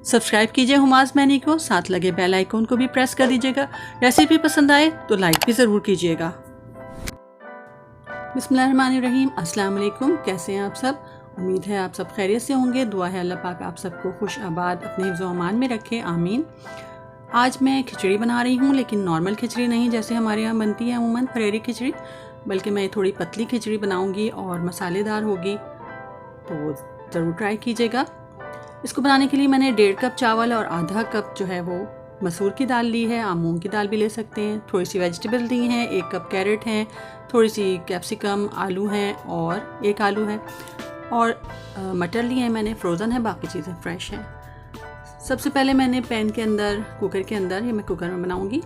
Subscribe कीजिए hummus many को, साथ लगे बेल आइकन को भी प्रेस कर दीजिएगा। रेसिपी पसंद आए तो लाइक भी ज़रूर कीजिएगा। बिस्मिल्लाहिर्रहमानिर्रहीम, अस्सलाम वालेकुम। कैसे हैं आप सब? उम्मीद है आप सब खैरियत से होंगे। दुआ है अल्लाह पाक आप सबको खुश आबाद अपने हिफ्ज़ व अमान में रखे, आमीन। आज मैं खिचड़ी बना रही हूँ, लेकिन नॉर्मल खिचड़ी नहीं जैसे हमारे यहाँ बनती है अमूमन फरेरी खिचड़ी, बल्कि मैं थोड़ी पतली खिचड़ी बनाऊँगी और मसालेदार होगी, तो ज़रूर ट्राई कीजिएगा। इसको बनाने के लिए मैंने 1.5 कप चावल और आधा कप जो है वो मसूर की दाल ली है। आप मूंग की दाल भी ले सकते हैं। थोड़ी सी वेजिटेबल ली हैं, 1 कप कैरेट हैं, थोड़ी सी कैप्सिकम, आलू हैं और 1 आलू है, और मटर लिए हैं मैंने, फ्रोज़न है, बाकी चीज़ें फ्रेश हैं। सबसे पहले मैंने पैन के अंदर, कुकर के अंदर, ये मैं कुकर में बनाऊंगी,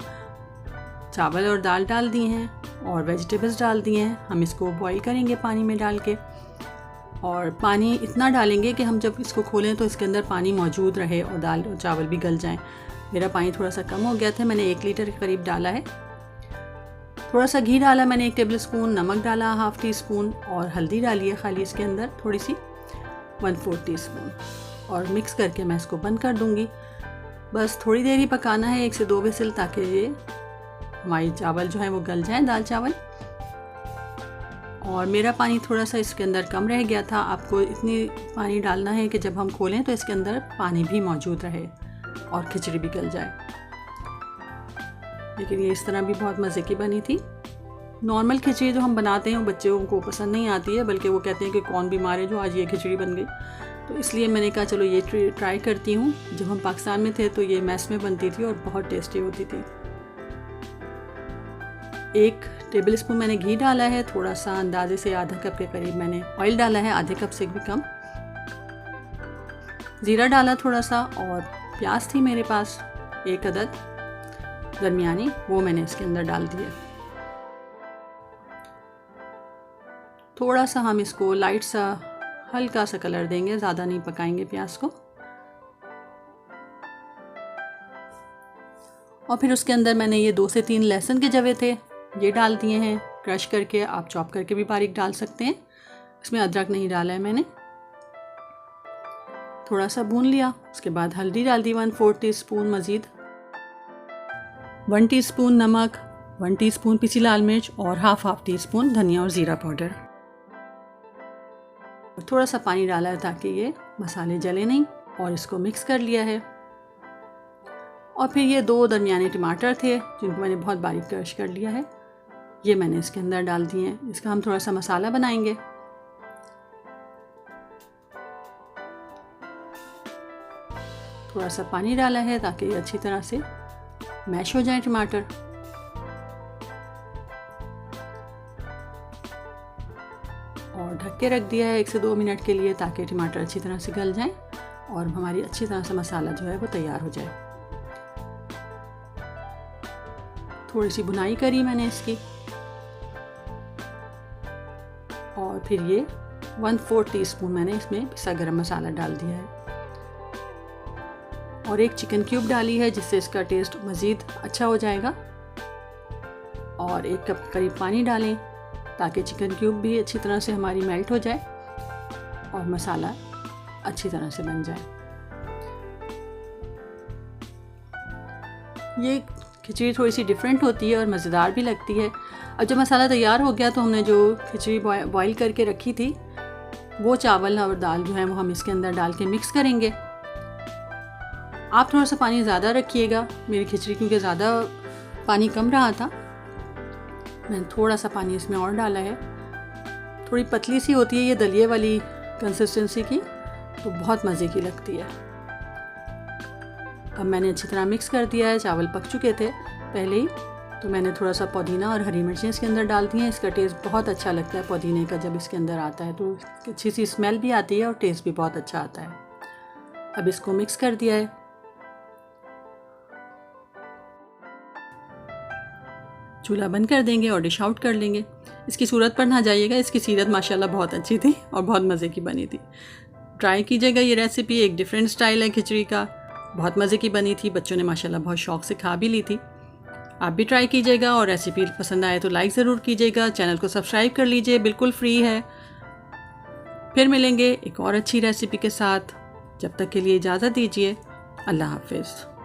चावल और दाल डाल दिए हैं और वेजिटेबल्स डाल दिए हैं। हम इसको बॉईल करेंगे पानी में डाल के, और पानी इतना डालेंगे कि हम जब इसको खोलें तो इसके अंदर पानी मौजूद रहे और दाल और चावल भी गल जाएं। मेरा पानी थोड़ा सा कम हो गया था, मैंने 1 लीटर के करीब डाला है। थोड़ा सा घी डाला मैंने 1 टेबल स्पून, नमक डाला 1/2 टी स्पून, और हल्दी डाली है खाली इसके अंदर थोड़ी सी 1/4 टी स्पून, और मिक्स करके मैं इसको बंद कर दूँगी। बस थोड़ी देर ही पकाना है, 1 से 2 विसिल, ताकि ये हमारी चावल जो है वो गल जाएँ, दाल चावल। और मेरा पानी थोड़ा सा इसके अंदर कम रह गया था। आपको इतनी पानी डालना है कि जब हम खोलें तो इसके अंदर पानी भी मौजूद रहे और खिचड़ी भी गल जाए। लेकिन ये इस तरह भी बहुत मज़े की बनी थी। नॉर्मल खिचड़ी जो हम बनाते हैं वो बच्चों को पसंद नहीं आती है, बल्कि वो कहते हैं कि कौन बीमार है जो आज ये खिचड़ी बन गई। तो इसलिए मैंने कहा चलो ये ट्राई करती हूँ। जब हम पाकिस्तान में थे तो ये मैस में बनती थी और बहुत टेस्टी होती थी। 1 टेबल स्पून मैंने घी डाला है, थोड़ा सा अंदाजे से आधा कप के करीब मैंने ऑयल डाला है, आधे कप से भी कम। ज़ीरा डाला थोड़ा सा, और प्याज थी मेरे पास 1 अदद दरमियानी, वो मैंने इसके अंदर डाल दिया। थोड़ा सा हम इसको लाइट सा हल्का सा कलर देंगे, ज़्यादा नहीं पकाएंगे प्याज को। और फिर उसके अंदर मैंने ये 2 से 3 लहसुन के जवे थे, ये डाल दिए हैं क्रश करके। आप चॉप करके भी बारीक डाल सकते हैं, इसमें अदरक नहीं डाला है मैंने। थोड़ा सा भून लिया, उसके बाद हल्दी डाल दी 1/4 टी स्पून मज़ीद, 1 टीस्पून नमक, 1 टीस्पून पिसी लाल मिर्च, और हाफ टी स्पून धनिया और ज़ीरा पाउडर। थोड़ा सा पानी डाला है ताकि ये मसाले जले नहीं, और इसको मिक्स कर लिया है। और फिर ये 2 दरमियाने टमाटर थे जिनको मैंने बहुत बारीक क्रश कर लिया है, ये मैंने इसके अंदर डाल दिए हैं। इसका हम थोड़ा सा मसाला बनाएंगे। थोड़ा सा पानी डाला है ताकि ये अच्छी तरह से मैश हो जाए टमाटर। और ढक के रख दिया है 1 से 2 मिनट के लिए, ताकि टमाटर अच्छी तरह से गल जाएं और हमारी अच्छी तरह से मसाला जो है वो तैयार हो जाए। थोड़ी सी बुनाई करी मैंने इसकी, और फिर ये 1/4 टीस्पून मैंने इसमें पिसा गरम मसाला डाल दिया है, और 1 चिकन क्यूब डाली है जिससे इसका टेस्ट मज़ीद अच्छा हो जाएगा। और 1 कप करीब पानी डालें ताकि चिकन क्यूब भी अच्छी तरह से हमारी मेल्ट हो जाए और मसाला अच्छी तरह से बन जाए। ये खिचड़ी थोड़ी सी डिफरेंट होती है और मज़ेदार भी लगती है। अब जब मसाला तैयार हो गया तो हमने जो खिचड़ी बॉईल करके रखी थी वो चावल और दाल जो है वो हम इसके अंदर डाल के मिक्स करेंगे। आप थोड़ा सा पानी ज़्यादा रखिएगा, मेरी खिचड़ी क्योंकि ज़्यादा पानी कम रहा था, मैंने थोड़ा सा पानी इसमें और डाला है। थोड़ी पतली सी होती है ये, दलिए वाली कंसिस्टेंसी की, तो बहुत मज़े की लगती है। अब मैंने अच्छी तरह मिक्स कर दिया है, चावल पक चुके थे पहले ही, तो मैंने थोड़ा सा पुदीना और हरी मिर्चें इसके अंदर डाल दी हैं। इसका टेस्ट बहुत अच्छा लगता है पुदीने का, जब इसके अंदर आता है तो अच्छी सी स्मेल भी आती है और टेस्ट भी बहुत अच्छा आता है। अब इसको मिक्स कर दिया है। चूल्हा बंद कर देंगे और डिश आउट कर लेंगे। इसकी सूरत पर ना जाइएगा, इसकी सीरत माशाल्लाह बहुत अच्छी थी और बहुत मज़े की बनी थी। ट्राई कीजिएगा ये रेसिपी, एक डिफरेंट स्टाइल है खिचड़ी का, बहुत मज़े की बनी थी। बच्चों ने माशाल्लाह बहुत शौक़ से खा भी ली थी। आप भी ट्राई कीजिएगा, और रेसिपी पसंद आए तो लाइक ज़रूर कीजिएगा। चैनल को सब्सक्राइब कर लीजिए, बिल्कुल फ्री है। फिर मिलेंगे एक और अच्छी रेसिपी के साथ, जब तक के लिए इजाज़त दीजिए। अल्लाह हाफ़िज़।